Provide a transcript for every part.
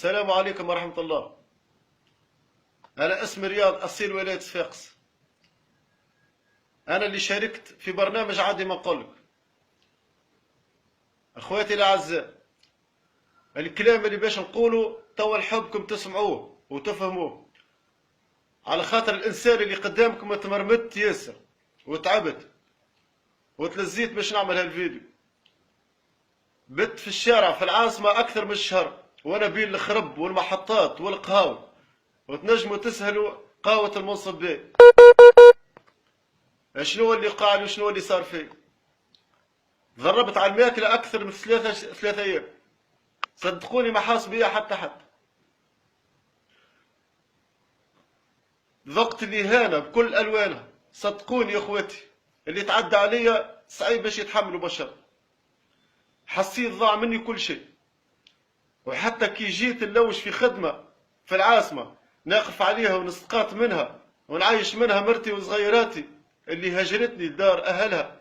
السلام عليكم ورحمة الله. أنا اسمي رياض، أصيل ولاية صفاقس. أنا اللي شاركت في برنامج عادي ما نقولك. أخواتي الأعزاء، الكلام اللي باش نقوله توا نحبكم تسمعوه وتفهموه، على خاطر الإنسان اللي قدامكم تمرمدت ياسر وتعبت وتلزيت باش نعمل هالفيديو. بت في الشارع في العاصمة أكثر من شهر، وأنا بين الخرب والمحطات والقهاوي، وتنجموا تسهلوا قهوة المنصب بيه. شنو اللي قاعد وشنو اللي صار فيه؟ ضربت على الماكلة أكثر من ثلاثة أيام، صدقوني ما حاس بيا حتى حد. ذقت الإهانة بكل ألوانها، صدقوني يا إخواتي، اللي تعدى عليا صعيب باش يتحملوا بشر. حسيت ضاع مني كل شيء، وحتى كي جيت نلوش في خدمة في العاصمة ناقف عليها ونستقاط منها ونعيش منها مرتي وصغيراتي اللي هجرتني لدار أهلها،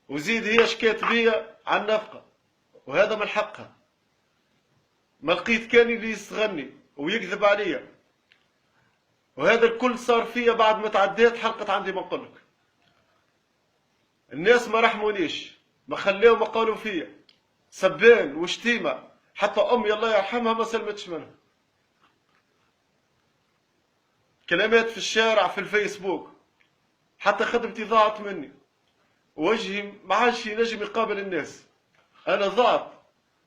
وزيد هي شكات بيا عن نفقة، وهذا من حقها. ما لقيت كان اللي يصغرني ويكذب عليا، وهذا الكل صار فيا بعد ما تعديت حلقة عندي ما نقولك. الناس ما رحمونيش، ما خلاو ما قالوا فيا، سبان وشتيمة، حتى أمي الله يرحمها ما سلمتش منها. كلمات في الشارع في الفيسبوك، حتى خدمتي ضاعت مني، وجهي ما عادش ينجم يقابل الناس. أنا ضاعت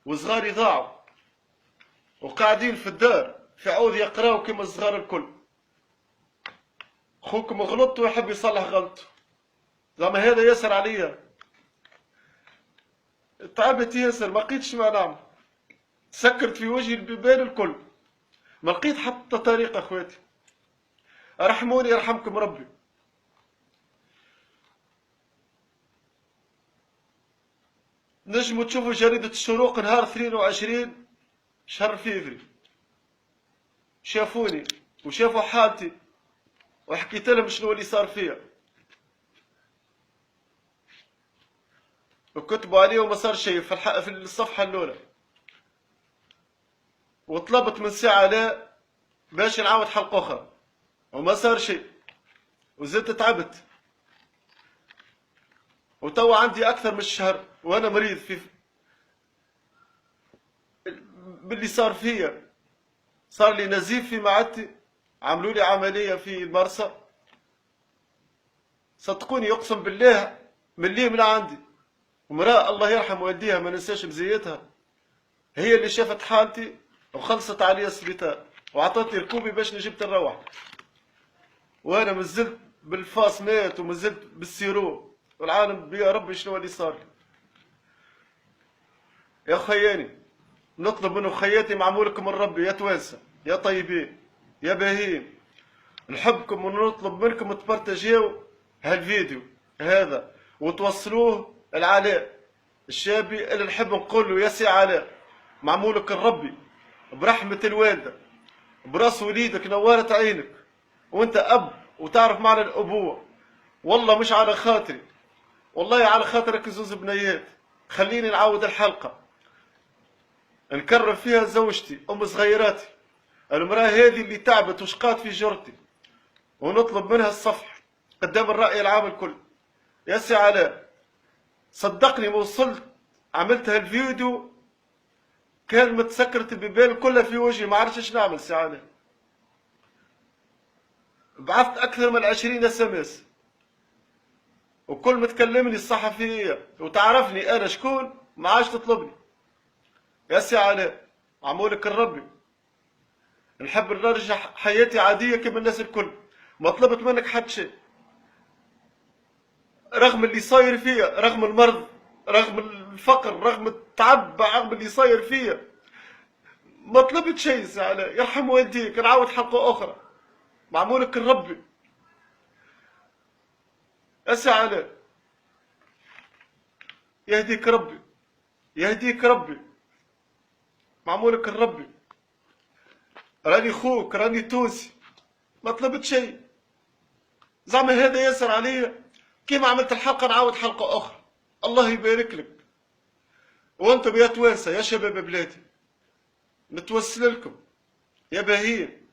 وصغاري ضاعوا، وقاعدين في الدار في عوض يقراو كما الصغار الكل. خوكم غلط ويحب يصلح غلطه، زعما هذا ياسر عليا. تعبت ياسر، ما لقيتش ما نعمل، سكرت في وجهي البيبان الكل، ما لقيت حتى طريقة. اخواتي ارحموني يرحمكم ربي. نجموا تشوفوا جريدة الشروق نهار 22 شهر فيفري، شافوني وشافوا حالتي وحكيت لهم شنو اللي صار فيا، وكتبوا عليه وما صار شيء في الصفحة الأولى. وطلبت من ساعة لا باش نعاود حلقة أخرى وما صار شيء، وزدت تعبت، وتوا عندي أكثر من شهر وأنا مريض في باللي صار فيا. صار لي نزيف في معدتي، عملوا لي عملية في المرسى. صدقوني أقسم بالله من عندي، ومرأة الله يرحم والديها ما ننساش مزيتها، هي اللي شافت حالتي وخلصت عليا السبيطار وعطتني ركوبي باش نجيب نروح، وانا مازلت بالفاصمات ومازلت بالسيرو، والعالم بيا ربي شنو اللي صار لي. يا خياني نطلب منه خياتي معمولكم من ربي، يا توانسه يا طيبين يا باهين، نحبكم ونطلب منكم تبارتاجيو هالفيديو هذا وتوصلوه العلاء الشابي اللي نحب نقول له يا سي علاء، معمولك الربي برحمة الوالدة براس وليدك نورت عينك، وانت اب وتعرف معنى الابوة. والله مش على خاطري، والله على خاطرك زوز بنيات. خليني نعاود الحلقة نكرر فيها زوجتي ام صغيراتي، المرأة هذه اللي تعبت وشقات في جرتي، ونطلب منها الصفح قدام الرأي العام الكل. يا سي علاء صدقني ما وصلت عملت هالفيديو كان متسكرت البيبان كلها في وجهي، ما عرفتش ايش نعمل. سي علاء بعثت اكثر من 20 SMS، وكل ما تكلمني الصحفية وتعرفني انا شكون ما عادش تطلبني. يا سي علاء عمولك الربي، نحب نرجع حياتي عادية كما الناس الكل، ما طلبت منك حد شيء، رغم اللي صاير فيا، رغم المرض، رغم الفقر، رغم التعب، رغم اللي صاير فيا، ما طلبت شيء. سي علاء يرحم والديك، نعاود حلقة أخرى معمولك الربي. يا سي علاء يهديك ربي، يهديك ربي، معمولك الربي. راني خوك، راني تونسي، ما طلبت شيء. زعما هذا ياسر عليا كيما عملت الحلقة نعاود حلقة أخرى. الله يبارك لك. وانتم يا توانسة يا شباب بلادي نتوسل لكم يا بهيم،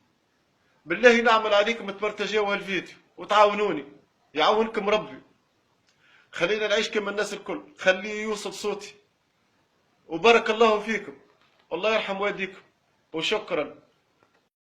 بالله نعمل عليكم تبرتجيوا هالفيديو وتعاونوني، يعاونكم ربي. خلينا نعيش كما الناس الكل، خليه يوصل صوتي. وبارك الله فيكم، الله يرحم والديكم، وشكرا.